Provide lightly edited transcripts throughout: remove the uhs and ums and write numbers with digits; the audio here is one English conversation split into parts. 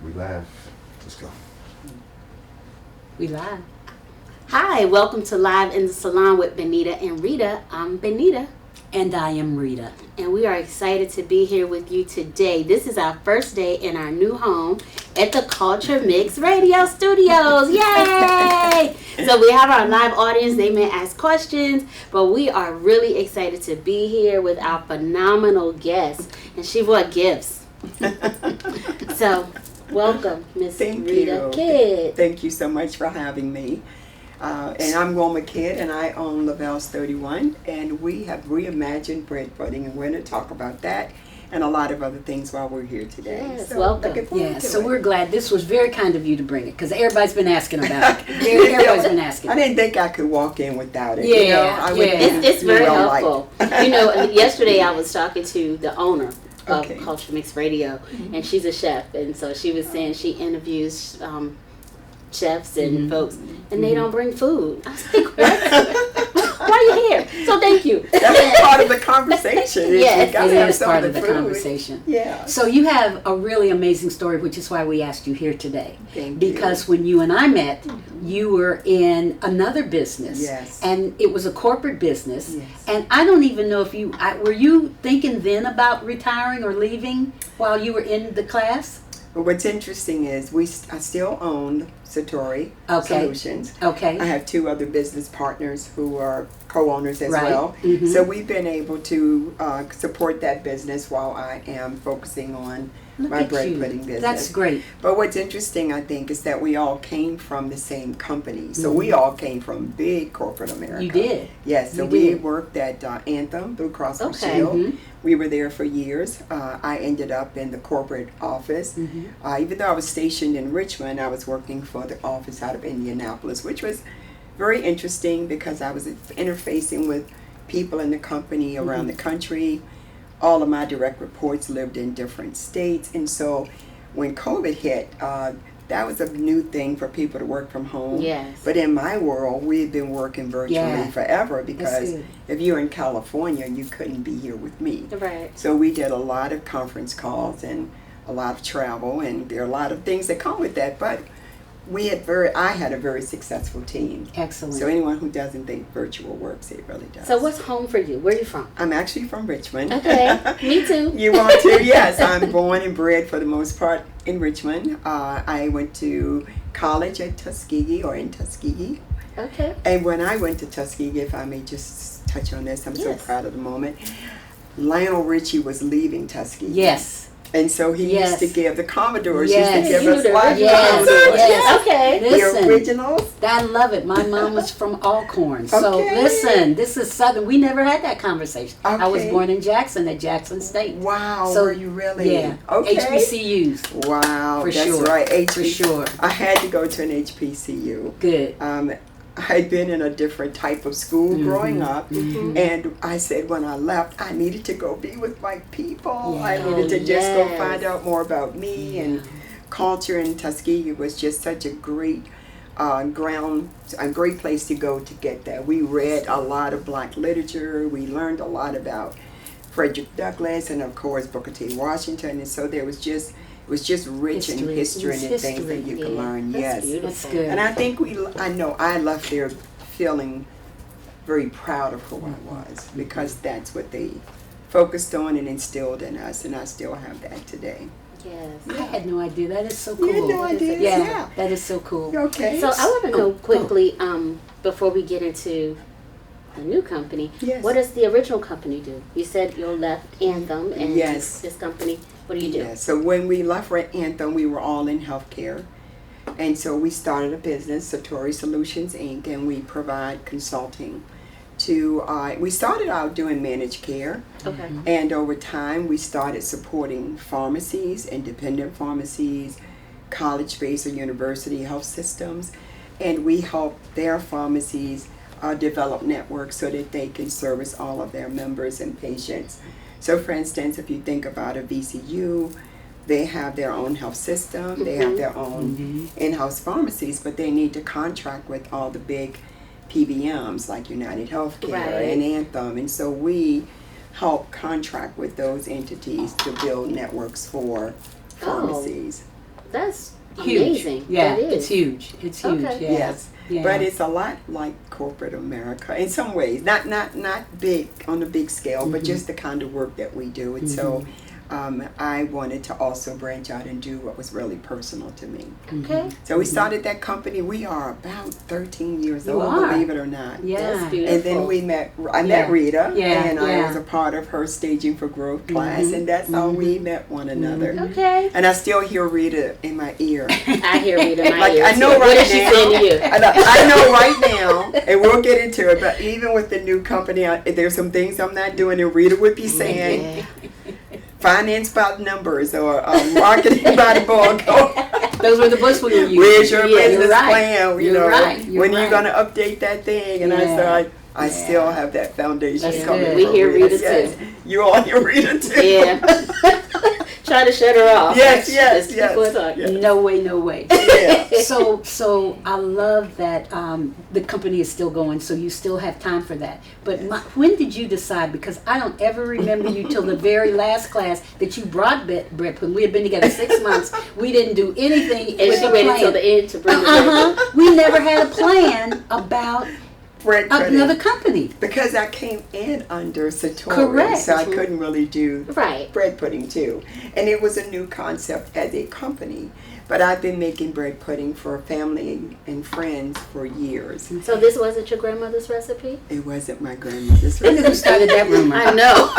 We live. Let's go. We live. Hi, welcome to Live in the Salon with Benita and Rita. I'm Benita. And I am Rita. And we are excited to be here with you today. This is our first day in our new home at the Culture Mix Radio Studios. Yay! So we have our live audience. They may ask questions, but we are really excited to be here with our phenomenal guest. And she brought gifts. So, welcome, Miss Rita Kidd. Thank you so much for having me. And I'm Wilma Kidd, and I own Lovells 31, and we have reimagined bread pudding, and we're going to talk about that and a lot of other things while we're here today. Yes, so welcome. We're glad. This was very kind of you to bring it, because everybody's been asking about it. Everybody's been asking. I didn't think I could walk in without it. Yeah, It's very helpful. Yesterday I was talking to the owner of Culture Mix Radio, and she's a chef, and so she was saying she interviews chefs and folks, and they don't bring food. I was like, what? Why are you here? So thank you. That's part of the conversation. Yes, it is part of the conversation. Yeah. So you have a really amazing story, which is why we asked you here today. Thank you. Because when you and I met, you were in another business. Yes. And it was a corporate business. Yes. And I don't even know if were you thinking then about retiring or leaving while you were in the class? But what's interesting is I still own Satori Solutions. Okay. I have two other business partners who are co-owners as well. Mm-hmm. So we've been able to support that business while I am focusing on my bread pudding business. That's great. But what's interesting, I think, is that we all came from the same company. So we all came from big corporate America. You did? Yes. So we worked at Anthem, Blue Cross Blue Shield. Mm-hmm. We were there for years. I ended up in the corporate office. Mm-hmm. Even though I was stationed in Richmond, I was working for the office out of Indianapolis, which was very interesting because I was interfacing with people in the company around the country. All of my direct reports lived in different states. And so when COVID hit, that was a new thing for people to work from home. Yes. But in my world, we've been working virtually forever because if you're in California, you couldn't be here with me. Right. So we did a lot of conference calls and a lot of travel, and there are a lot of things that come with that. But I had a very successful team. Excellent. So anyone who doesn't think virtual works, it really does. So what's home for you? Where are you from? I'm actually from Richmond. Okay, me too. You want to? Yes, I'm born and bred for the most part in Richmond. I went to college at Tuskegee or in Tuskegee. Okay. And when I went to Tuskegee, if I may just touch on this, I'm so proud of the moment. Lionel Richie was leaving Tuskegee. Yes. And so he used to give the Commodores Yes. used to give us live Yes. concerts. Yes. Okay. Listen, The originals. I love it. My mom was from Alcorn. So Okay. listen, this is Southern. We never had that conversation. I was Okay. born in Jackson at Jackson State. Wow, So, were you really? Yeah. Okay. HBCUs. Wow, For that's sure. right. For sure. I had to go to an HBCU. Good. I'd been in a different type of school growing up, and I said when I left, I needed to go be with my people. Yeah. I needed to just go find out more about me and culture. And Tuskegee was just such a great a great place to go to get that. We read a lot of Black literature. We learned a lot about Frederick Douglass and of course Booker T. Washington, and so it was just rich in history and the things that you can learn. That's yes, beautiful. That's good. and I think I left there feeling very proud of who I was because that's what they focused on and instilled in us, and I still have that today. Yes. I had no idea. That is so cool. You had no idea? Yeah. That is so cool. Okay. So I want to know quickly, before we get into the new company, what does the original company do? You said you left Anthem and this company. What do you do? Yeah, so when we left Anthem, we were all in healthcare. And so we started a business, Satori Solutions, Inc., and we provide consulting to, we started out doing managed care. Okay. And over time, we started supporting pharmacies, independent pharmacies, college-based or university health systems. And we helped their pharmacies develop networks so that they can service all of their members and patients. So for instance, if you think about a VCU, they have their own health system, they have their own in-house pharmacies, but they need to contract with all the big PBMs like United Healthcare and Anthem. And so we help contract with those entities to build networks for pharmacies. That's Huge. amazing. Yeah, That is. it's huge. It's huge. Okay. Yeah. Yes. Yeah. But it's a lot like corporate America in some ways. Not big on a big scale, but just the kind of work that we do. And so I wanted to also branch out and do what was really personal to me. Okay. So we started that company. We are about 13 years You old, are. believe it or not. Yeah. That's beautiful. And then I met Rita, Yeah, and I yeah. was a part of her Staging for Growth class, and that's how we met one another. Okay. And I still hear Rita in my ear. I hear Rita in my Like, ear. I know too. What right is she now. saying to you? I know right now, and we'll get into it, but even with the new company, there's some things I'm not doing, and Rita would be saying, Yeah. finance by numbers or marketing by the book. Those were the books we were using. Where's your Yeah, business you're right. plan? You You're know, right. You're when are you right. going to update that thing? And I said, I still have that foundation That's coming good. We from hear Rita Yes. too. You all hear Rita too. Yeah. Try to shut her off. Yes, Just keep on yes. talking. yes. No way, no way. Yeah. So I love that the company is still going, so you still have time for that. But when did you decide? Because I don't ever remember you till the very last class that you brought bread pudding. We had been together 6 months. We didn't do anything And with she a waited plan. till the end to bring the bread. We never had a plan about Bread pudding. another company. Because I came in under Satori, Correct. so I couldn't really do Right. bread pudding too. And it was a new concept as a company. But I've been making bread pudding for family and friends for years. So this wasn't your grandmother's recipe? It wasn't my grandmother's When did you recipe. started that rumor? I know.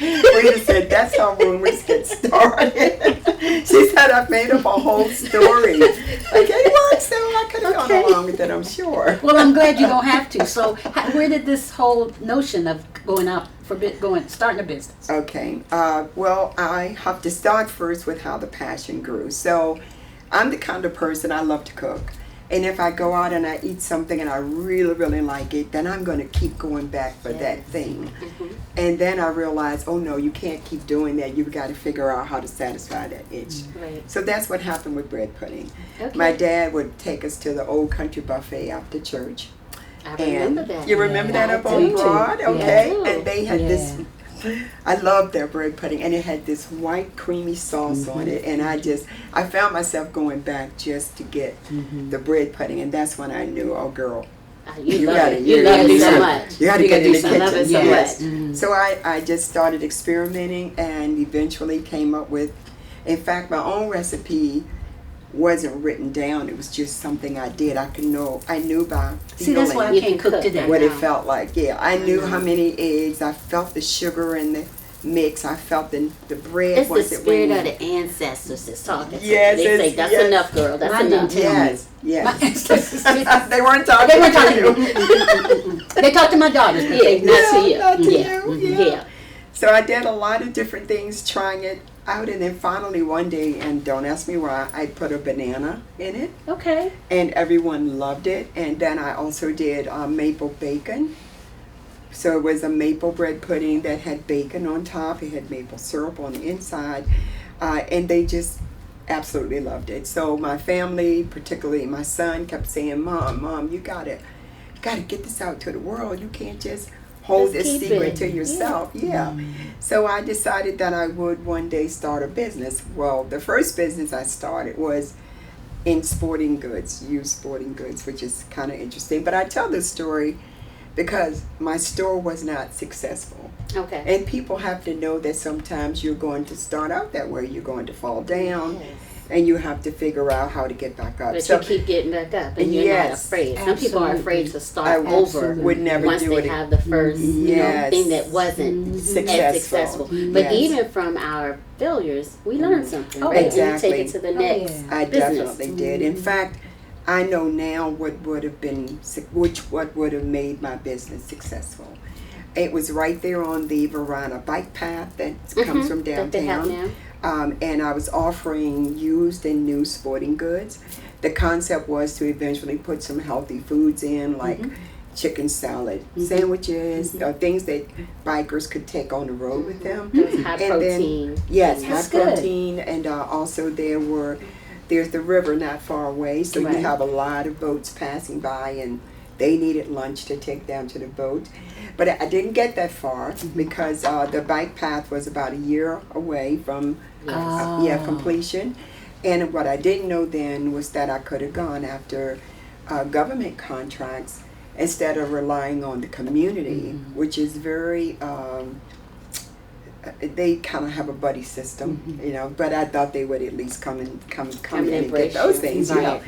Rita said, that's how rumors get started. She said, I've made up a whole story. Okay, well, so I could have gone along with it, I'm sure. Well, I'm glad you don't have to. So, where did this whole notion of going out for starting a business? Okay, well, I have to start first with how the passion grew. So I'm the kind of person, I love to cook. And if I go out and I eat something and I really, really like it, then I'm going to keep going back for that thing. And then I realized, oh no, you can't keep doing that. You've got to figure out how to satisfy that itch. Right. So that's what happened with bread pudding. Okay. My dad would take us to the Old Country Buffet after church. I remember And that. you remember that up I on do. Broad? Yeah, Okay. I do. And they had this, I loved their bread pudding, and it had this white creamy sauce on it. And I found myself going back just to get the bread pudding. And that's when I knew, oh girl, You love gotta- it. You you love gotta it so do much. you got to You get gotta in do the something. I love kitchen. it so Yes. much. So I just started experimenting and eventually came up with, in fact, my own recipe wasn't written down. It was just something I did. I knew by See, that's why I You can't can cook cook. today. what it know. felt like. Yeah, I knew how many eggs. I felt the sugar in the mix. I felt the bread It's the once it spirit went of in. the ancestors that's talking to Yes, you. They say, it's- that's yes. enough, girl. That's Mine enough. didn't tell me. Yes, yes. My ancestors didn't- They weren't talking They weren't to talking you. to me. They talked to my daughters, but Yeah, not to you. not to Yeah. you, Yeah. So I did a lot of different things, trying it out, and then finally one day, and don't ask me why, I put a banana in it, Okay. and everyone loved it. And then I also did maple bacon. So it was a maple bread pudding that had bacon on top. It had maple syrup on the inside, and they just absolutely loved it. So my family, particularly my son, kept saying, "Mom, you gotta get this out to the world. You can't just hold Just this keep secret it. to yourself." Yeah. So I decided that I would one day start a business. Well, the first business I started was in sporting goods, used sporting goods, which is kind of interesting. But I tell this story because my store was not successful. Okay. And people have to know that sometimes you're going to start out that way. You're going to fall down, Yes. and you have to figure out how to get back up. But So you keep getting back up, and you're not Yes. afraid. Some people are afraid to start I over would never once do they it. have the first Yes. thing that wasn't as successful. But Yes. even from our failures, we learn something. Oh, right? exactly. And you take it to the Oh, next yeah. I business. definitely did. In fact, I know now what would have made my business successful. It was right there on the Verona bike path that comes from That they have downtown. now. And I was offering used and new sporting goods. The concept was to eventually put some healthy foods in, like chicken salad, sandwiches, things that bikers could take on the road with them. Those high And then- protein. Yes, That's high good. protein, and also there's the river not far away, so Right. you have a lot of boats passing by, and they needed lunch to take down to the boat. But I didn't get that far because the bike path was about a year away from completion. And what I didn't know then was that I could have gone after government contracts instead of relying on the community, which is very, they kind of have a buddy system, you know, but I thought they would at least come in and get those things, you know.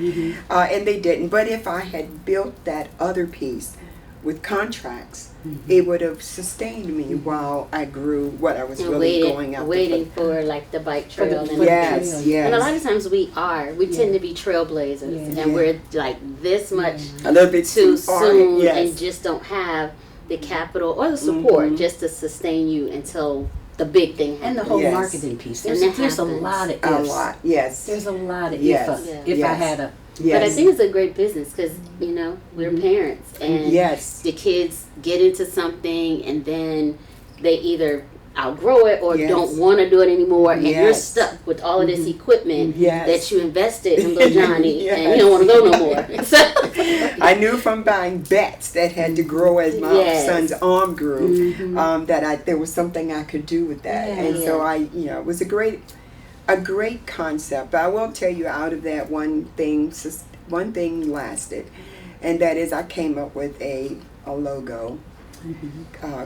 And they didn't. But if I had built that other piece with contracts, it would have sustained me while I grew what I was really going out waiting for like the bike trail. Yes. And a lot of times we tend to be trailblazers, and we're like this much a little bit too far, soon, and just don't have the capital or the support just to sustain you until the big thing happens. And the whole marketing piece. There's a lot of ifs. A lot, yes. There's a lot of Yes. if I had a... But I think it's a great business because, you know, we're parents and the kids get into something and then they either outgrow it or don't want to do it anymore, and you're stuck with all of this equipment that you invested in little Johnny and you don't want to go no more. So I knew from buying bats that had to grow as my son's arm grew that there was something I could do with that. And so it was a great concept. But I will tell you, out of that, one thing lasted, and that is I came up with a logo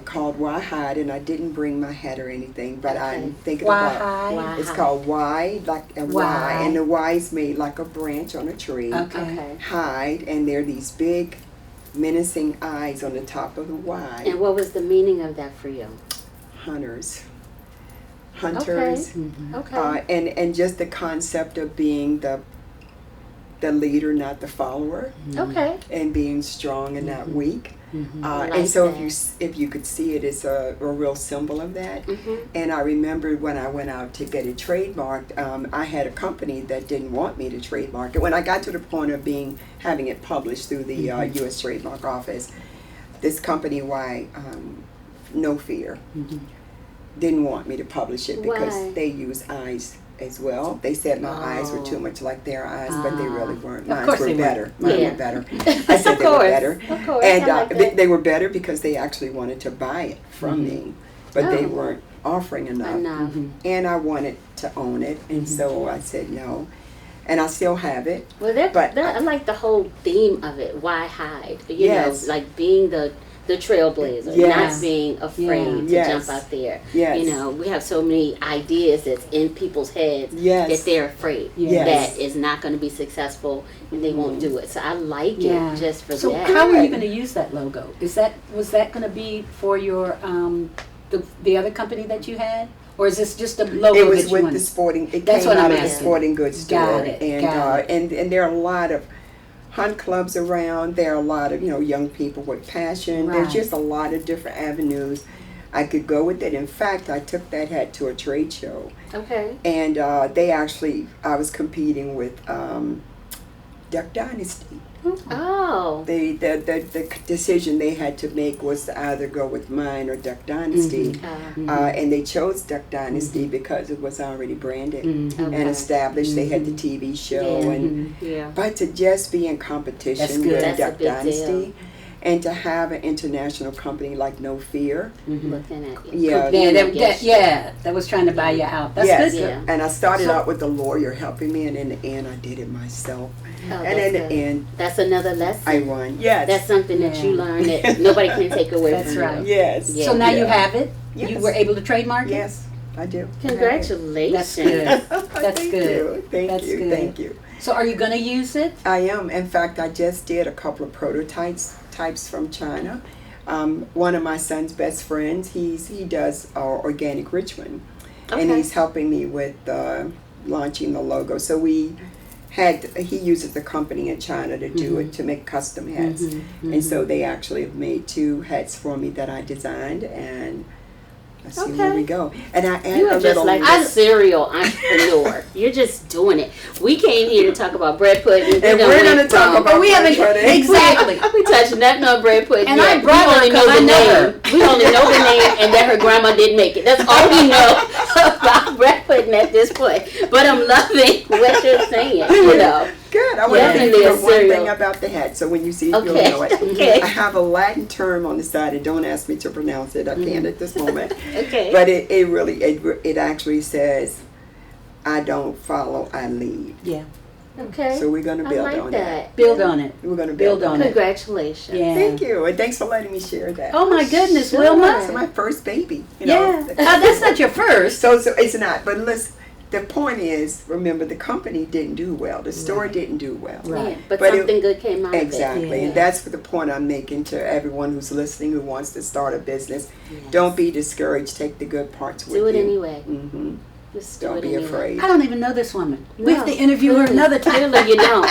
called Why Hide, and I didn't bring my hat or anything, but I'm thinking about it's called Y, like a Y, and the Y is made like a branch on a tree. Hide, and there are these big menacing eyes on the top of the Y. And what was the meaning of that for you? Hunters. And just the concept of being the leader, not the follower, and being strong and not weak. And so if you could see it, it's a real symbol of that. And I remember when I went out to get it trademarked, I had a company that didn't want me to trademark it. When I got to the point of having it published through the U.S. Trademark Office, this company, No Fear, didn't want me to publish it because they use eyes as well. They said my eyes were too much like their eyes, but they really weren't. Mine were better. Mine were better. I said they were better. Of course. And they were better because they actually wanted to buy it from me, but they weren't offering enough. And I wanted to own it, and so I said no. And I still have it. Well, I like the whole theme of it. Why hide? You know, like being the trailblazer, not being afraid to jump out there. You know, we have so many ideas that's in people's heads that they're afraid that is not going to be successful and they won't do it. So I like it just for that. So how are you going to use that logo? Was that going to be for your the other company that you had? Or is this just a logo? It was with the sporting. It came out of the sporting goods store, and there are a lot of hunt clubs around. There are a lot of young people with passion. There's just a lot of different avenues I could go with it. In fact, I took that hat to a trade show. And I was competing with Duck Dynasty. The decision they had to make was to either go with mine or Duck Dynasty. And they chose Duck Dynasty because it was already branded and established. They had the TV show, but to just be in competition with Duck Dynasty and to have an international company like No Fear. Looking at you. That was trying to buy you out. That's good. And I started out with a lawyer helping me, and in the end I did it myself. And in the end, that's another lesson. I won. Yes. That's something that you learned that nobody can take away from you. That's right. Yes. So now you have it? Yes. You were able to trademark it? Yes, I do. Congratulations. That's good. That's good. Thank you. So are you going to use it? I am. In fact, I just did a couple of prototypes from China. One of my son's best friends, he does Organic Richmond. And he's helping me with launching the logo. So he uses the company in China to do it, to make custom hats. And so they actually have made 2 hats for me that I designed, and let's see where we go. And I add you are just like a serial entrepreneur. You're just doing it. We came here to talk about bread pudding. And we're going to talk about bread pudding. Exactly. We touched nothing on bread pudding. And I brought her because I know her. We only know the name and that her grandma didn't make it. That's all we know about bread pudding at this point. But I'm loving what you're saying, Good. I want to tell you one thing about the hat, so when you see it, you'll know it. I have a Latin term on the side, and don't ask me to pronounce it. I can't at this moment. But it actually says, I don't follow, I lead. Yeah. Okay. So we're going to I build like on that. Build on it. We're going to Build on it. Congratulations. Yeah. Thank you, and thanks for letting me share that. Oh my goodness, Sure. Wilma. It's my first baby. Yeah. That's not your first. So it's not. But listen, the point is, remember, the company didn't do well. The store didn't do well. Right. Yeah, but But something good came out Exactly, of it. and that's the point I'm making to everyone who's listening who wants to start a business. Yes. Don't be discouraged. Take the good parts with you. Do it anyway. Mm-hmm. Just do Don't it be anyway. afraid. I don't even know this woman. We No, have to interview her clearly- another time. Clearly you don't.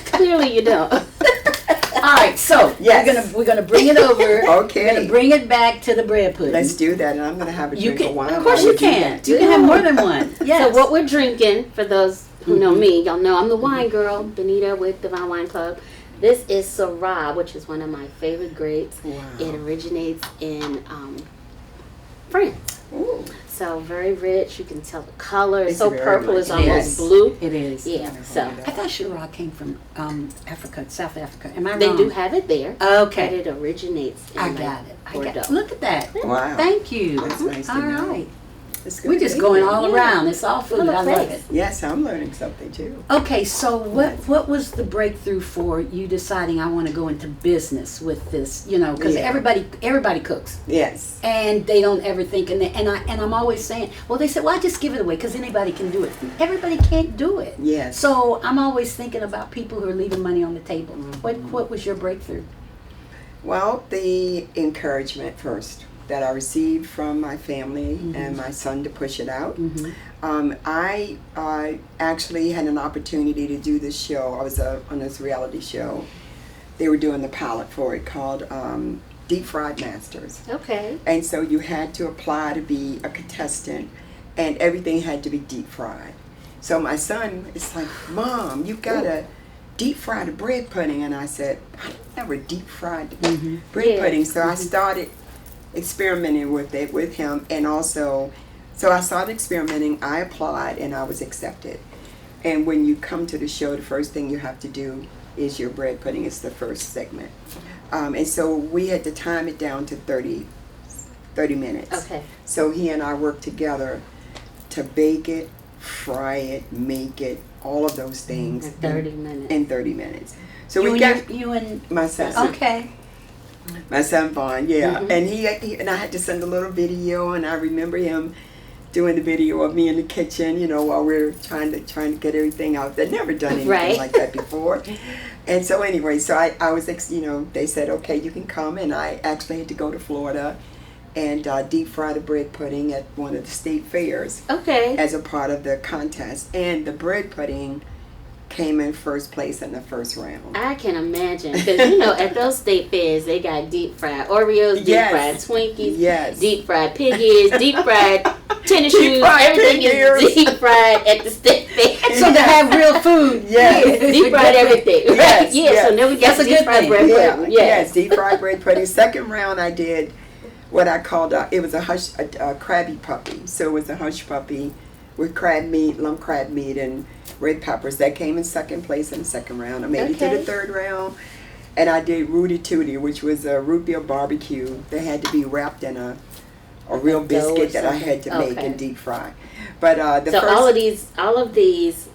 Clearly you don't. All right, so Yes. we're gonna bring it over. Okay. We're gonna bring it back to the bread pudding. Let's do that, and I'm going to have a You drink can, of wine. of course while you we do can. that. You can have more than one. Yes. So what we're drinking, for those who know me, y'all know I'm the wine girl, Benita with Divine Wine Club. This is Syrah, which is one of my favorite grapes. Wow. It originates in France. Ooh. So very rich. You can tell the color. It's It's so very purple. much- It's almost yes. blue. It is. Yeah. So I thought Shiraz came from Africa, South Africa. Am I wrong? they do have it there. But Okay. it originates in I like got it. I Bordeaux. got it. Look at that. Wow. Thank you. That's nice to All know. right. It's good We're just to going be all Yeah. around. It's all food. Little I love place. it. Yes, I'm learning something too. Okay, so what was the breakthrough for you deciding I want to go into business with this? You know, because Yeah. everybody cooks, Yes. and they don't ever think. And I'm always saying, well, they said, well, I just give it away because anybody can do it. Everybody can't do it. Yes. So I'm always thinking about people who are leaving money on the table. What was your breakthrough? Well, the encouragement first that I received from my family and my son to push it out. I actually had an opportunity to do this show. I was on this reality show. They were doing the pilot for it called Deep Fried Masters. Okay. And so you had to apply to be a contestant, and everything had to be deep fried. So my son is like, Mom, you gotta deep fry the bread pudding. And I said, I never deep fried the bread Yeah. pudding. So I started experimenting with it with him, and also, so I started experimenting. I applied, and I was accepted. And when you come to the show, the first thing you have to do is your bread pudding. It's the first segment. And so we had to time it down to 30 minutes. Okay. So he and I worked together to bake it, fry it, make it, all of those things In 30 minutes. in 30 minutes. So you we and got you and my son. okay. My son Vaughn, yeah, and he and I had to send a little video, and I remember him doing the video of me in the kitchen, you know, while we were trying to get everything out. They'd never done anything Right. like that before, and so anyway, so I was, you know, they said, okay, you can come, and I actually had to go to Florida and deep fry the bread pudding at one of the state fairs Okay. as a part of the contest, and the bread pudding came in first place in the first round. I can imagine, because you know at those state fairs they got deep fried Oreos, deep Yes. fried Twinkies, Yes. deep fried piggies, deep fried tennis Deep shoes. fried Everything pig is ears. deep fried at the state fair. So to have real food, Yes. Deep fried everything. Right? Yes, Yeah. yes. So now we got That's a deep good fried thing. bread Yeah, pudding. yes, deep fried bread pudding. Second round, I did what I called it was a Krabby Puppy. So it was a hush puppy with crab meat, lump crab meat, and red peppers. That came in second place in the second round. I made it to Okay. the third round, and I did Rooty Tooty, which was a root beer barbecue. They had to be wrapped in a real Like dough or biscuit that I something. had to make Okay. and deep fry. But the So first all of these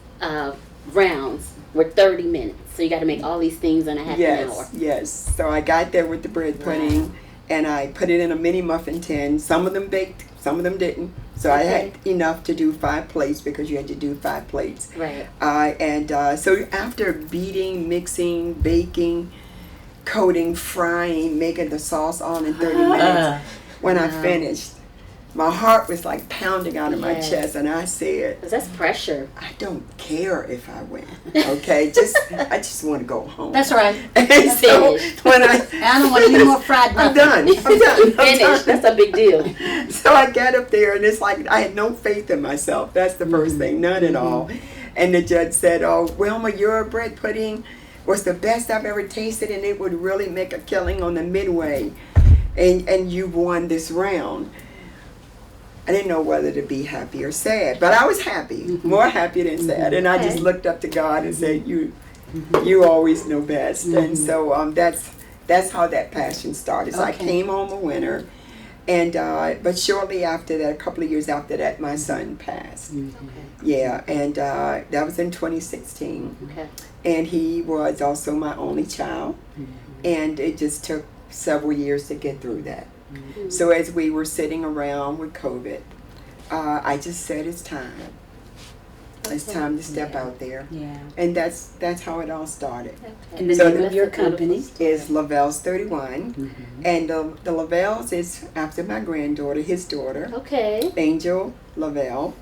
rounds were 30 minutes. So you got to make all these things in a half an hour. Yes. So I got there with the bread pudding, and I put it in a mini muffin tin. Some of them baked, some of them didn't. So I had enough to do 5 plates because you had to do 5 plates. Right. So after beating, mixing, baking, coating, frying, making the sauce all in 30 minutes, when I finished, my heart was like pounding out of my Yes. chest, and I said, Because that's pressure. I don't care if I win. Okay, I just want to go home. that's right. And so Finished. when I don't want any more fried I'm nothing. done. I'm done. Finish. That's a big deal. So I got up there, and it's like I had no faith in myself. That's the first thing, none at all. And the judge said, "Oh, Wilma, your bread pudding was the best I've ever tasted, and it would really make a killing on the midway, and you won this round." I didn't know whether to be happy or sad, but I was happy, more happy than sad. And I just looked up to God and said, "You always know best." And so that's how that passion started. So I Okay. came home a winner, And but shortly after that, a couple of years after that, my son passed. Okay. Yeah, and that was in 2016. Okay. And he was also my only child, and it just took several years to get through that. So as we were sitting around with COVID, I just said it's time. It's time to step out there. Yeah. And that's how it all started. And the So name of your company Is Lovells 31, and the Lovells is after my granddaughter, his daughter, Okay. Angel Lovell.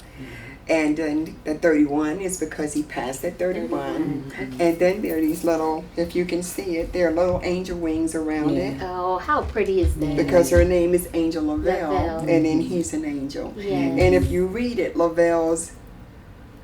And then the 31 is because he passed at 31. And then there are these little, if you can see it, there are little angel wings around it. Oh, how pretty is that? Because her name is Angel Lovell, Lovell. and then he's an angel. Yes. And if you read it, Lovells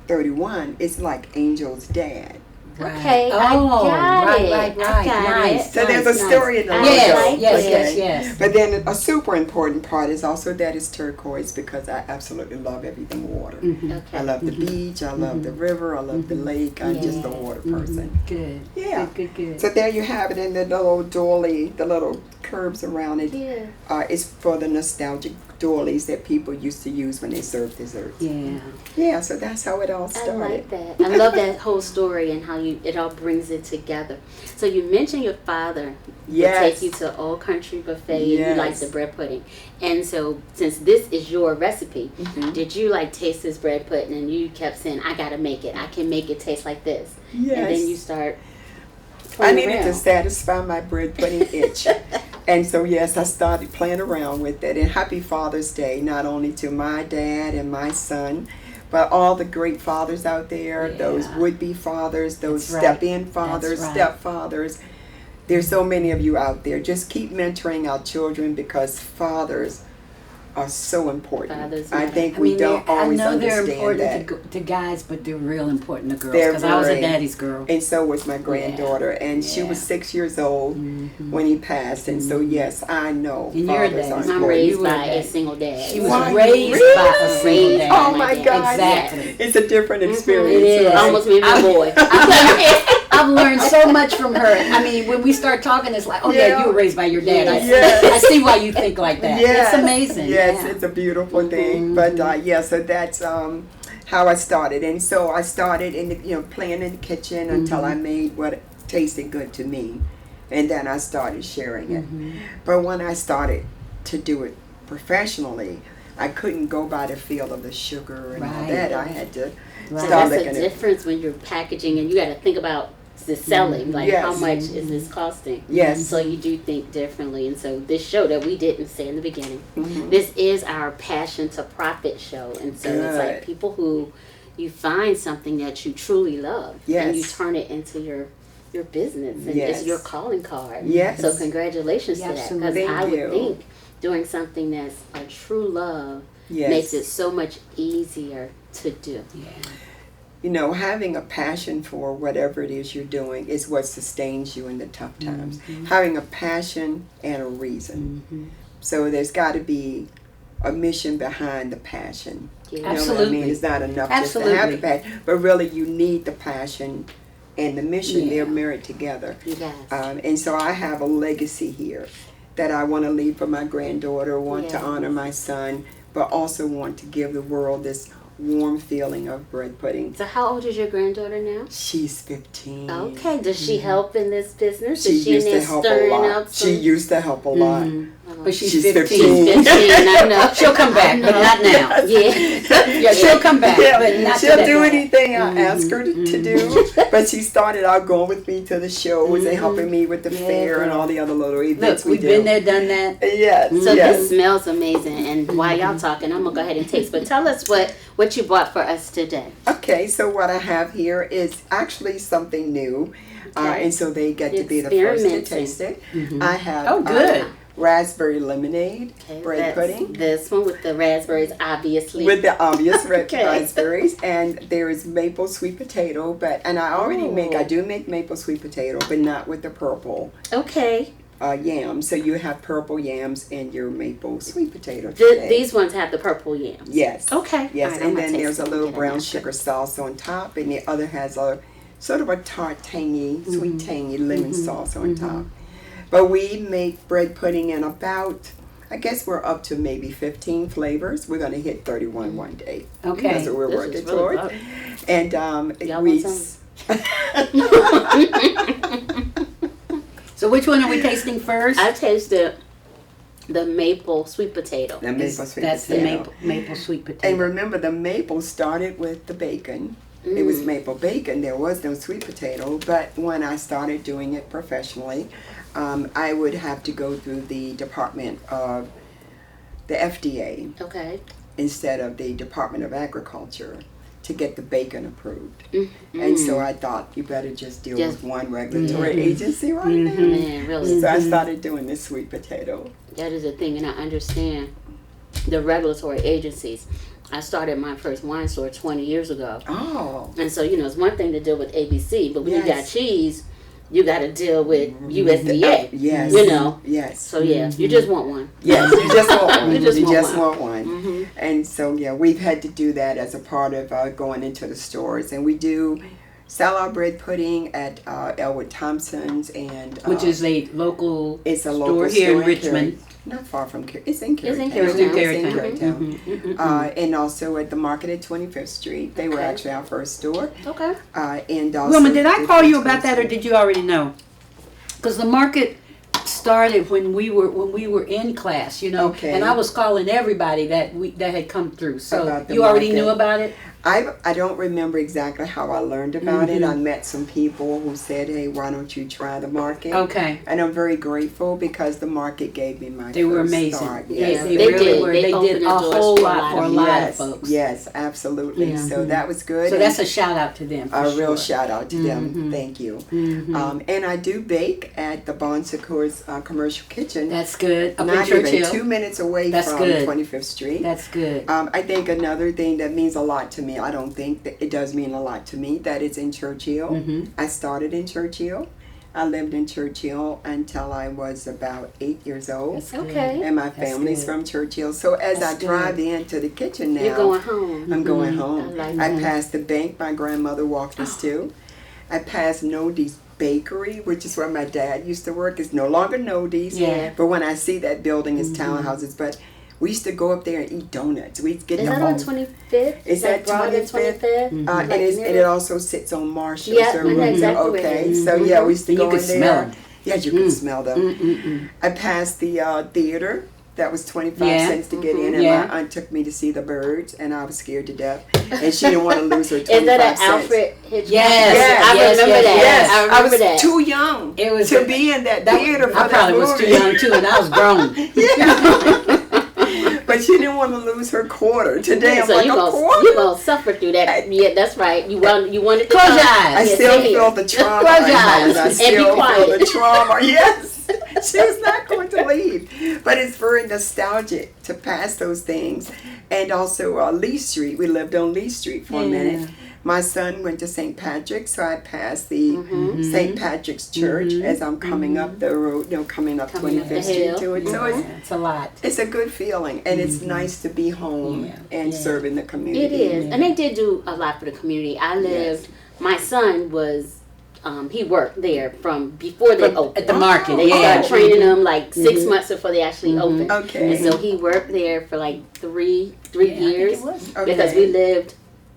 31, it's like Angel's dad. Okay, Oh, I got right, it. right, I got nice. it. So there's a story in the I Yes, like yes, it. yes, yes. But then a super important part is also that it's turquoise, because I absolutely love everything water. Okay. I love the beach, I love the river, I love the lake. I'm just a water person. Good. Yeah. Good. So there you have it, and the little doily, the little curves around it, Yeah. is for the nostalgic doilies that people used to use when they served desserts. Yeah. Yeah, so that's how it all I started. like that. I love that whole story and how it all brings it together. So you mentioned your father would Yes. take you to Old Country Buffet and you like Yes. the bread pudding. And so since this is your recipe, did you like taste this bread pudding and you kept saying, I gotta make it. I can make it taste like this. Yes. And then you start I playing needed to around. satisfy my bread pudding itch. And so, yes, I started playing around with it. And happy Father's Day, not only to my dad and my son, but all the great fathers out there, those would-be fathers, those That's right. step-in fathers, That's right. stepfathers. There's so many of you out there. Just keep mentoring our children, because fathers are so important. Fathers I matter. think we don't always I know they're understand important that. to guys, but they're real important to girls. They're Because I was a very- daddy's girl. And so was my granddaughter, and she was 6 years old when he passed. And so, yes, I know And you're a fathers dad. are I'm important. raised You were by that. a single dad. She was Why, raised really? by a single Raised dad. Oh my dad. God! Exactly. It's a different experience. It is. right? Almost made me a boy. I've learned so much from her. I mean, when we start talking, it's like, oh yeah, Yeah. you were raised by your dad. Yes. I see why you think like that. Yes. It's amazing. Yes, Yeah. it's a beautiful thing. But so that's how I started. And so I started playing in the kitchen until I made what tasted good to me, and then I started sharing it. But when I started to do it professionally, I couldn't go by the feel of the sugar and all Right. that. I had to So start that's looking a at difference when you're packaging and you got to think about the selling, like Yes. how much is this costing? Yes. So you do think differently. And so this show that we didn't say in the beginning, Mhm. this is our Passion to Profit show. And so it's like Good. people who you find something that you truly love and you Yes. turn it into your business and Yes. it's your calling card. Yes. So congratulations to that, because Absolutely. I Thank would you. think doing something that's a true love Yes. makes it so much easier to do. Having a passion for whatever it is you're doing is what sustains you in the tough times. Having a passion and a reason. So there's got to be a mission behind the passion. Yeah. You know what I Absolutely. mean? It's not enough just to have the Absolutely. passion, but really you need the passion and the mission. Yeah. They're married together. Yes. And so I have a legacy here that I want to leave for my granddaughter, want to Yes. honor my son, but also want to give the world this warm feeling of bread pudding. So how old is your granddaughter now? She's 15. Okay. Does she help in this business? She Is she used in to there help a stirring lot. up She used to help a lot. But she's She's 15. 15, I know. She'll come back, but not now. Yeah. Yeah, she'll come back, but not She'll today. do anything I ask her to do. But she started out going with me to the shows and helping me with the fair and all the other little events Look, we've been there, done that. Yes, So yes. this smells amazing. And while y'all talking, I'm going to go ahead and taste. But tell us what you bought for us today. Okay, so what I have here is actually something new. Okay. And so they get to be the first to Experimenting. taste it. I have Oh, good. raspberry lemonade Okay, bread that's pudding. This one with the raspberries, obviously. With the obvious red Okay. raspberries, and there is maple sweet potato, and I already Oh. I do make maple sweet potato, but not with the purple Okay. yams. So you have purple yams in your maple sweet potato today. These ones have the purple yams. Yes. Okay. Yes, All right, I'm and gonna then taste there's a them. little Get brown after. sugar sauce on top, and the other has a sort of a tart, tangy, sweet, tangy lemon sauce on top. But we make bread pudding in about I guess we're up to maybe 15 flavors. We're going to hit 31 one day. Okay. That's what we're This working is really towards. good. And Y'all we. want some? So which one are we tasting first? I tasted the maple sweet potato. The maple sweet That's the potato. maple sweet potato. And remember, the maple started with the bacon. It was maple bacon. There was no sweet potato. But when I started doing it professionally, I would have to go through the Department of the FDA Okay. instead of the Department of Agriculture to get the bacon approved. And so I thought, you better just deal with one regulatory agency right now. Man, really. So I started doing this sweet potato. That is a thing, and I understand the regulatory agencies. I started my first wine store 20 years ago. Oh. And so, it's one thing to deal with ABC, but when you got Yes. cheese, you got to deal with USDA. Yes. Yes. So, yeah, you just want one. Yes, you just want one. You just want one. Mhm. And so, we've had to do that as a part of going into the stores. And we do Salon bread pudding at Elwood Thompson's, and which is a local it's a store local here store in Richmond. not far from It's in It's in Carytown. Carytown. And also at the market at 25th Street. They were Okay. actually our first store. Okay. And also Wilma, did I call you about 15th that, or Street. did you already know? Because the market started when we were in class, Okay. and I was calling everybody that had come through. So About the you already market. knew about it. I don't remember exactly how I learned about it. I met some people who said, hey, why don't you try the market? Okay. And I'm very grateful because the market gave me my They first were amazing. start. They, Yes. they They really did. were. They They opened did the a doors whole for a lot lot for a of lot of Yes, folks. yes, absolutely. Yeah. So that was good. So And that's a shout out to them. For a real sure. shout out to them. Thank you. And I do bake at the Bon Secours Commercial Kitchen. That's good. Up Not in even Churchill. 2 minutes away That's from good. 25th Street. That's good. I think another thing that means a lot to me, I don't think that it does mean a lot to me, that it's in Churchill. I started in Churchill. I lived in Churchill until I was about 8 years old. That's good. Okay. And my That's family's good. from Churchill. So as That's I drive into the kitchen now, You're going home. I'm going home. I like I that. passed the bank my grandmother walked us to. I passed Nodi's Bakery, which is where my dad used to work. It's no longer Nodi's. Yeah. But when I see that building, it's townhouses. But we used to go up there and eat donuts. We'd get Is the that whole. on 25th? Is Like that Broad and 25th? 25th? And, Like and near it also sits on Marshall. Yeah, so I know we're- exactly where it okay. is. So yeah, we used to And you go could in smell there. 'em. Yeah, you could smell them. I passed the theater. That was 25 Yeah. cents to get in, and Yeah. my aunt took me to see the birds, and I was scared to death. And she didn't want to lose her 25 Is that an cents. Alfred Hitchcock? Yes, I yes, remember yes, that. yes. I remember was that. too young It was to be in that theater for I that probably was movie. too young too, and I was grown. But she didn't want to lose her quarter. Today I'm So like, you a gonna quarter? suffer through that. Yeah, that's right. You wanted to Close come. your eyes. I Yeah, still stay feel here. the trauma. Close your I eyes I and be still feel quiet. the trauma. Yes. She was not going to leave. But it's very nostalgic to pass those things. And also Lee Street. We lived on Lee Street for a minute. My son went to St. Patrick's, so I passed the St. Patrick's Church as I'm coming up the road, coming up Coming up 25th the Street hill. to it. So It's a lot. it's a good feeling, and it's nice to be home and serving the community. It is, and they did do a lot for the community. I lived. My son was. He worked there from before they opened. At the market. They Yeah. started training him like 6 months before they actually opened. Okay. And so he worked there for like three Yeah, I think years it was. Okay. because we lived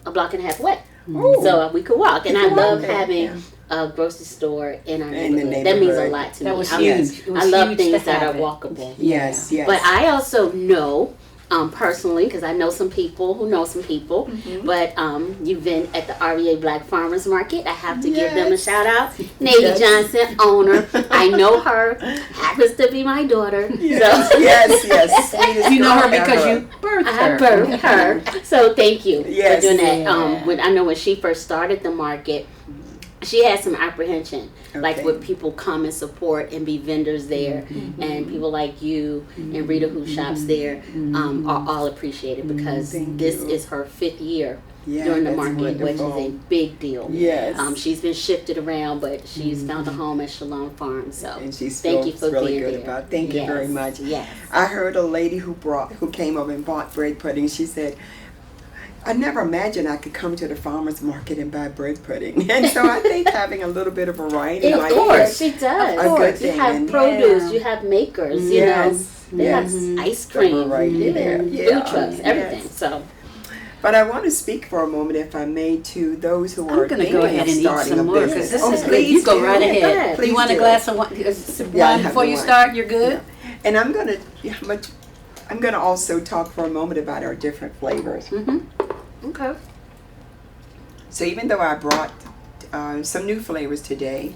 a block and a half away. Ooh. So we could walk. And You I could walk love there, having a grocery store in our In the neighborhood. That means a neighborhood. lot to That me. was I, huge. It was I love huge things to that have are it. walkable. Yes, yes. But I also know personally, because I know some people who know some people, but you've been at the REA Black Farmers Market. I have to give them a Yes. shout out. Navy Yes. Johnson, owner. I know her, happens to be my daughter. Yes, So yes. Sweetest You know her girl because ever. you birthed I her. have birthed her. So thank you Yes. for doing that. Yeah. When I know when she first started the market, she had some apprehension, like Okay. would people come and support and be vendors there, and people like you and Rita who shops there are all appreciated because Thank this you. is her 5th year Yeah, during the that's market, which is wonderful. a big deal. Yes. She's been shifted around, but she's found a home at Salon Farm. So And she thank you feels for really being good there. about it. Thank you Yes, very much. Yes. I heard a lady who came over and bought bread pudding. She said, I never imagined I could come to the farmer's market and buy bread pudding. And so I think having a little bit of variety Of might course, be she does. a good You thing. have And produce, Yeah. you have makers, you know. Yes. They Yes. have ice The variety cream, there. food Yeah. trucks, everything. Yes. So But I want to speak for a moment, if I may, to those who are I'm going to thinking go ahead of and eat starting some a more business. because this Oh, is good. please You go do. right Go ahead. ahead. Please You want a do. glass of wine Yeah, I wine have before the you wine. start? You're good? Yeah. And I'm going to also talk for a moment about our different flavors. Mm-hmm. okay. So even though I brought some new flavors today,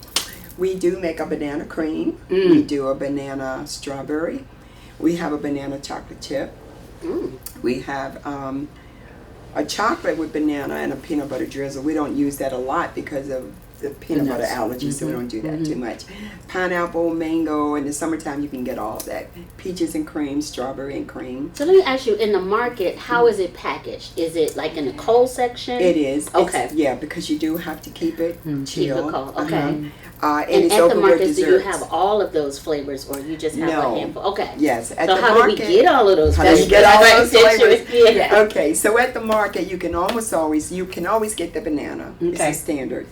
we do make a banana cream. We do a banana strawberry. We have a banana chocolate chip. We have a chocolate with banana and a peanut butter drizzle. We don't use that a lot because of the peanut butter allergy, so we don't do that too much. Pineapple, mango, in the summertime you can get all of that. Peaches and cream, strawberry and cream. So let me ask you, in the market, how is it packaged? Is it like in the cold section? It is. Okay. Yeah, because you do have to keep it Keep chilled. it cold. Okay. And And it's at the over with markets, do you desserts. have all of those flavors, or you just have No. a handful? Okay. Yes, at So the how market. do we get all of those How flavors? do you get all Right, those since you're- flavors? Yeah. Okay, so at the market you can always get the banana. Okay. It's a standard.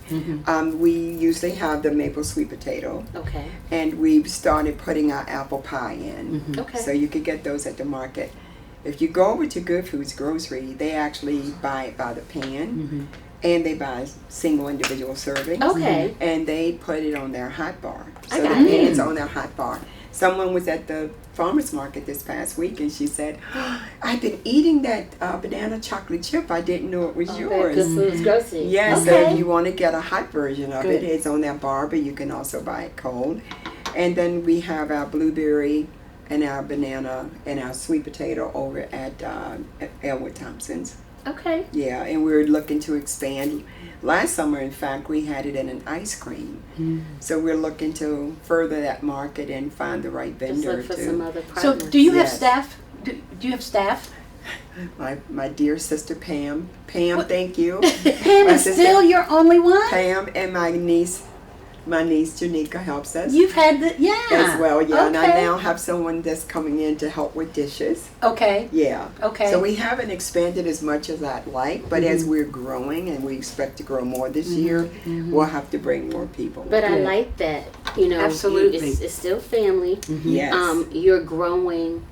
We usually have the maple sweet potato, Okay. and we've started putting our apple pie in. Okay. So you can get those at the market. If you go over to Good Foods Grocery, they actually buy it by the pan, and they buy single individual servings. Okay. And they put it on their hot bar. I So got the it. pan's on their hot bar. Someone was at the farmer's market this past week, and she said, I've been eating that banana chocolate chip. I didn't know it was yours. Good Foods Grocery. Yes, so Okay. if you want to get a hot version of Good. it, it's on their bar, but you can also buy it cold. And then we have our blueberry and our banana and our sweet potato over at Elwood Thompson's. Okay. Yeah, and we're looking to expand. Last summer, in fact, we had it in an ice cream. So we're looking to further that market and find the right Just vendor look for to. some other So partners. do you have Yes. staff? Do you have staff? My dear sister Pam. Pam, What? thank you. Pam My is sister still your only one? Pam and my niece Janika helps us. You've had the, yeah. As well, yeah. And I Okay. now have someone that's coming in to help with dishes. Okay. Yeah. Okay. So we haven't expanded as much as I'd like, but as we're growing and we expect to grow more this year, we'll have to bring more people. But I Good. like that. You know, Absolutely. it's still family. Yes. You're growing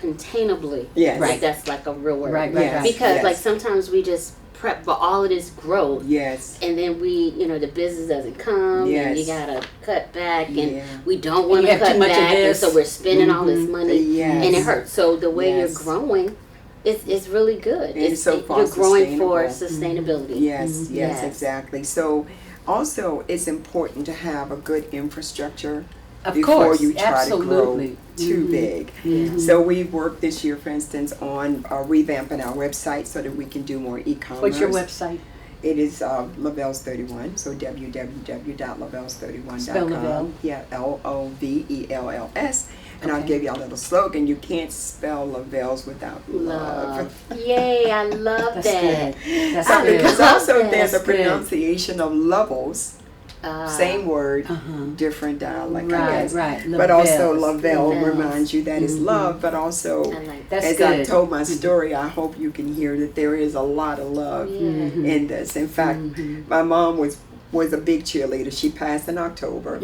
containably. Yes. Like that's like a real word. Right, Yes. Because Yes. like sometimes we just prep for all of this growth. Yes. And then the business doesn't come, and you Yes. gotta cut back, and Yeah. we don't want you to have too cut much of back, and this. so we're spending all this money, Yes. and it hurts. So the way Yes. you're growing, it's really good. And it's so far you're growing for sustainable. sustainability. Yes, yes, Yes. exactly. So also it's important to have a good infrastructure Of before course. you try Absolutely. to grow too big. Yeah. So we've worked this year, for instance, on revamping our website so that we can do more e-commerce. What's your website? It is Lovells 31, so www.lovells31.com. Spell Lovell. Yeah, Lovells. And I'll Okay. give you a little slogan. You can't spell Lovells without love. Love. Yay, I love That's that. good. That's So, good. because Love also that. there's a That's good. pronunciation of Lovells, same word, Uh-huh. different dialect, I Right, guess. right. But also Lovells. Lavelle Lovells. reminds you that it's love, but also, I like that. That's as good. I told my story, I hope you can hear that there is a lot of love Yeah. in this. In fact, my mom was a big cheerleader. She passed in October.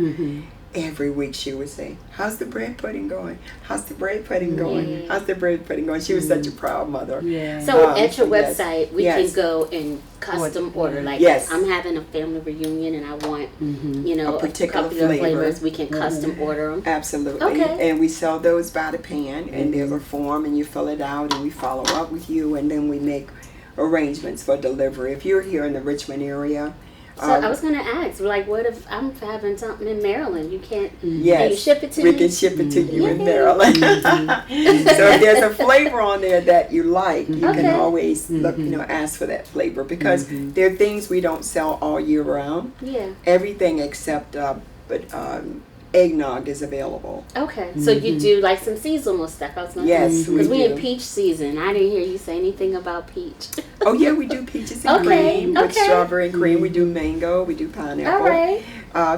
Every week she would say, "How's the bread pudding going? How's the bread pudding going? Yeah. How's the bread pudding going?" She was such a proud mother. Yeah. So at your yes. website, we Yes. can go and custom order. Like, Yes. I'm having a family reunion and I want, A particular couple of flavor. flavors. We can custom order them. Absolutely. Okay. And we sell those by the pan, and there's a form, and you fill it out, and we follow up with you, and then we make arrangements for delivery. If you're here in the Richmond area, So I was going to ask, like, what if I'm having something in Maryland? You can't, yes, can you ship it to we me? can ship it to you in Yay. Maryland. So if there's a flavor on there that you like, you Okay. can always look, ask for that flavor, because there are things we don't sell all year round. Yeah. Everything except eggnog is available. Okay. So you do like some seasonal stuff. I was going to Yes, ask. Because we we do. in peach season. I didn't hear you say anything about peach. Oh yeah, we do peaches and Okay, cream with okay. strawberry and cream. We do mango. We do pineapple. All right.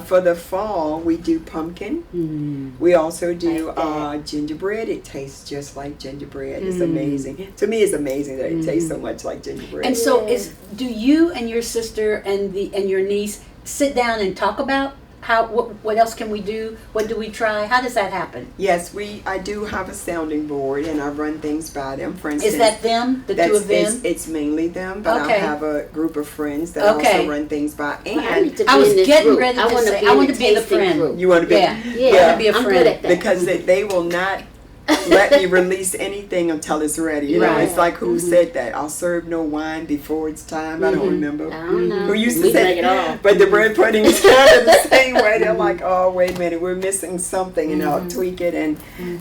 For the fall, we do pumpkin. We also do Like that. gingerbread. It tastes just like gingerbread. It's amazing. To me, it's amazing that it tastes so much like gingerbread. And so Yeah. do you and your sister and your niece sit down and talk about what else can we do? What do we try? How does that happen? Yes, I do have a sounding board, and I run things by them. For instance, Is that them? The two of them? It's mainly them, but Okay. I have a group of friends that Okay. also run things by. Well, I need And to I be was in this getting group. ready to I want say, to I want to be be in the the tasting friend. group. you want to be Yeah. Yeah, I want to be a I'm friend. good at that. because they will not let me release anything until it's ready. You know, Right. it's like who said that? I'll serve no wine before it's time. I don't remember. I don't know. Who used to We say drink it all. But the bread pudding is kind of the same way. They're like, oh, wait a minute, we're missing something, and I'll tweak it. And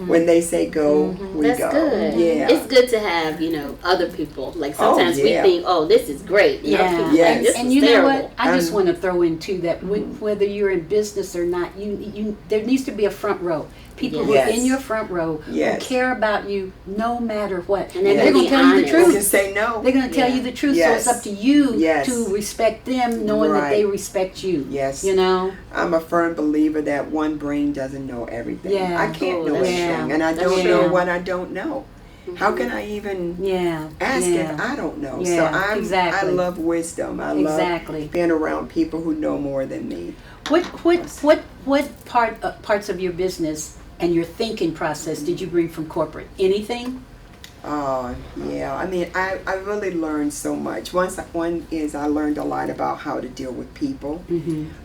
when they say go, we That's go. good. Yeah. It's good to have, other people. Like sometimes yeah. we think, oh, this is great. And other Yeah, people Yes. think, this and is you know terrible. what? I just want to throw in too that whether you're in business or not, you there needs to be a front row. People who are Yes. in your front row Yes. who care about you no matter what. And they're they're gonna going to be tell you the honest. Who can truth. say no? They're going to tell Yeah. you the truth. Yes. So it's up to you Yes. to respect them, knowing that they Right. respect you. Yes. You know? I'm a firm believer that one brain doesn't know everything. Yeah. I can't Oh, know that's everything, true. and I That's don't true. know what I don't know. How can I even Yeah. ask yeah. if I don't know? Yeah, So I exactly. love wisdom. I Exactly. love being around people who know more than me. What parts of your business and your thinking process did you bring from corporate? Anything? Yeah. I mean, I really learned so much. One is I learned a lot about how to deal with people.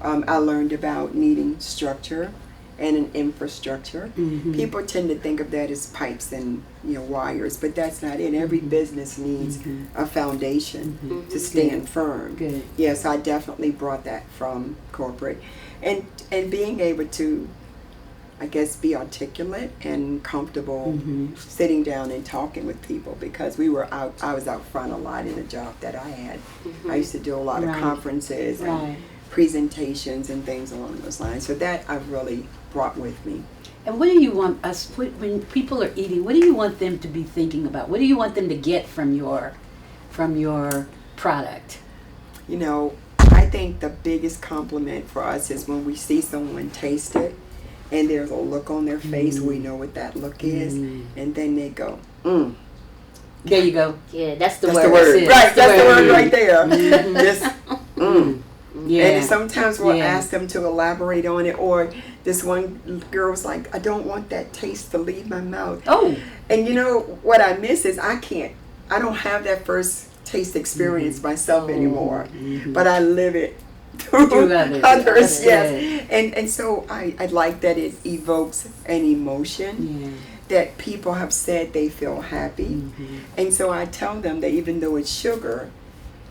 I learned about needing structure and an infrastructure. People tend to think of that as pipes and wires, but that's not it. Every business needs a foundation to stand firm. Good. Yes, I definitely brought that from corporate, and being able to, I guess, be articulate and comfortable sitting down and talking with people, because I was out front a lot in the job that I had. I used to do a lot of Right. conferences and Right. presentations and things along those lines. So that I've really brought with me. And what do you want when people are eating? What do you want them to be thinking about? What do you want them to get from your product? I think the biggest compliment for us is when we see someone taste it and there's a look on their face. We know what that look is, and then they go, There you go. Yeah, that's the That's word. the word. it. Right, that's the word Mm. right there. Just, Yeah. And sometimes we'll Yeah. ask them to elaborate on it, or this one girl was like, I don't want that taste to leave my mouth. Oh. And what I miss is I don't have that first taste experience myself anymore, but I live it through Through others. others, That's yes. And so I like that it evokes an emotion. Yeah. That people have said they feel happy. And so I tell them that even though it's sugar,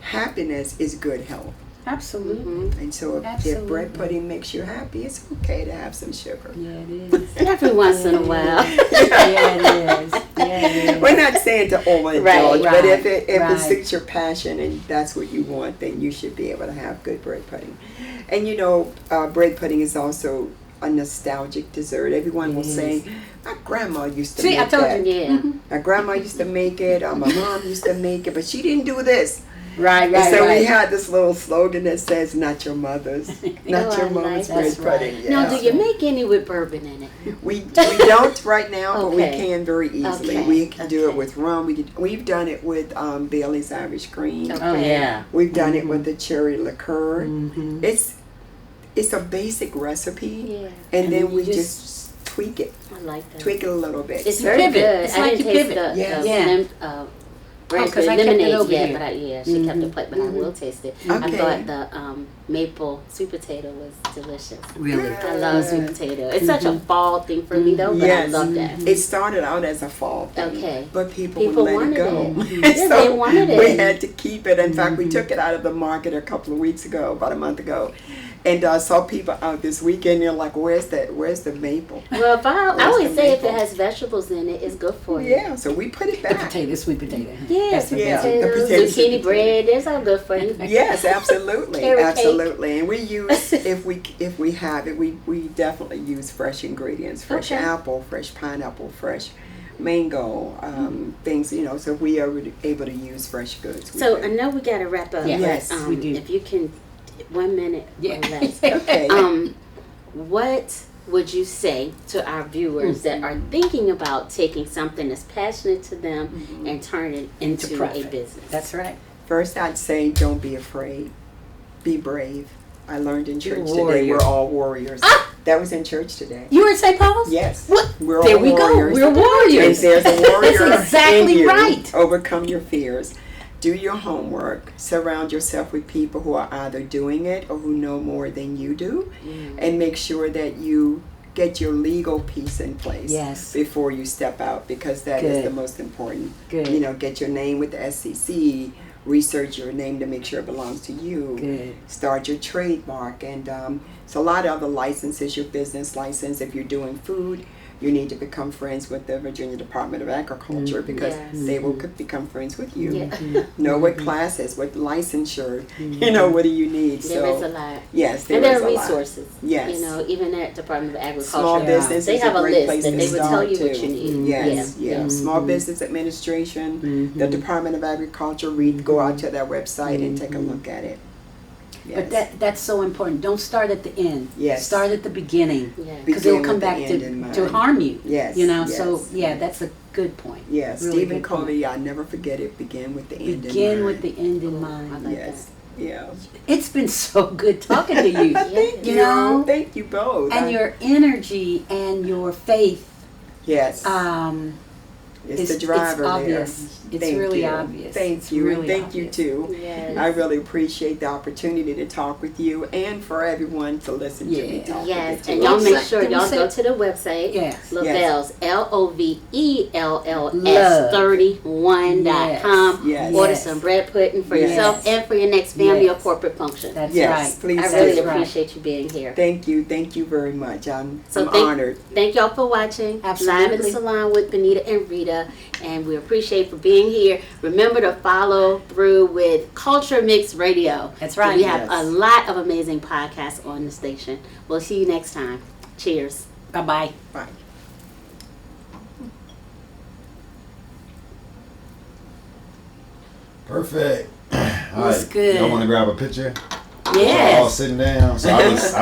happiness is good health. Absolutely. And so if Absolutely. bread pudding makes you happy, it's okay to have some sugar. Yeah, it is. Every once in a while. Yeah, it is. Yeah, it is. We're not saying to overindulge, Right, but if it right. suits your passion and that's what you want, then you should be able to have good bread pudding. And bread pudding is also a nostalgic dessert. Everyone will say, my grandma used to make I told that. you. Yeah. My grandma used to make it, my mom used to make it, but she didn't do this. Right, And so right. we had this little slogan that says, not your mother's, not Oh, your I mama's like bread that. pudding. That's Yeah. Now, do you make any with bourbon in it? We don't right now, but we Okay. can very easily. Okay. We can do it Okay. with rum. We've done it with Bailey's Irish Cream. Okay. Oh, yeah. We've done it with the cherry liqueur. Mm-hmm. It's a basic recipe, Yeah. and then you we just- just tweak it. I like that. Tweak it a little bit. It's You very pivot. good. It's I like didn't you taste pivot. the Yes. Yeah. raspberry I kept it lemonade over yet, here. but she kept the plate, but I will taste it. I Okay. thought the maple sweet potato was delicious. Really? I love sweet potato. It's such a fall thing for me though, but Yes. I love that. It started out as a fall thing, Okay. but people People wouldn't let it wanted go. it. And Yeah, they wanted it. We had to keep it. In fact, we took it out of the market a couple of weeks ago, about a month ago, and I saw people out this weekend. They're like, "Where's the maple?" Well, I Where's always the say if it maple? has vegetables in it, it's good for you. Yeah, so we put it The back. potato, sweet potato. Yeah, That's sweet the best. Yeah, the potatoes, potatoes, sweet zucchini potato. bread, it's all good for you. Yes, absolutely, Carrot cake. absolutely. And we use if we have it, we definitely use fresh ingredients, fresh Okay. apple, fresh pineapple, fresh mango, things. So we are able to use fresh goods. we So do. I know we got to wrap up. Yes, but, we do. If you can, 1 minute Yeah. or less. Okay. What would you say to our viewers that are thinking about taking something that's passionate to them and turn it into a profit. business? That's right. First, I'd say don't be afraid. Be brave. I learned in church You're a today warrior. we're all warriors. That was in church today. You were at St. Paul's? Yes. What? We're There all we go. warriors. We're warriors. And there's a warrior That's exactly in you. right. Overcome your fears. Do your homework. Surround yourself with people who are either doing it or who know more than you do. And make sure that you get your legal piece in place Yes. before you step out, because that is Good. the most important. Good. You know, get your name with the SEC, research your name to make sure it belongs to you. Good. Start your trademark, and so a lot of other licenses, your business license. If you're doing food, you need to become friends with the Virginia Department of Agriculture, because Yes. they will become friends with you. Yeah. Know what classes, what licensure, you know, what do you need. There is a lot. Yes, And there there is are a lot. resources. Yes. You know, even at Department of Agriculture. Small Yeah. business They is have a a great list place that to they would tell start you too. what you need. Yes, Yeah. yeah. Small Business Administration, the Department of Agriculture. Go out to their website and take a look at it. But Yes. that's so important. Don't start at the end. Yes. Start at the beginning. Yeah. Because Begin it'll come with the back end in mind. to harm you. Yes, You know, yes. so yeah, that's a good point. Yes, Really Stephen good point. Covey, I never forget it. Begin with the end in mind. Begin with the end in I mind. like Yes, yeah. It's been so good talking to you. Thank You you. know? Thank you both. And your energy and your faith, yes, it's the driver it's obvious. there. It's Thank really you. obvious. Thank It's you, really and thank obvious. you too. Yes. I really appreciate the opportunity to talk with you, and for everyone to listen to me Yeah. talk Yes, with you and too. y'all make Website, sure did we y'all say- go to the website. Yes. Lovells, Love. LOVELLS31.com. Yes. Order Yes. some bread pudding for Yes. yourself and for your next family Yes. or corporate function. That's Yes, right. please I do. really That's right. appreciate you being here. Thank you very much. I'm So honored. Thank y'all for watching Live in the Absolutely. Salon with Benita and Rita, and we appreciate for being here. Remember to follow through with Culture Mix Radio. That's right. We have Yes. a lot of amazing podcasts on the station. We'll see you next time. Cheers. Bye-bye. Bye. Perfect. All was right. good. Y'all want to grab a picture? Yes. All sitting down. So I was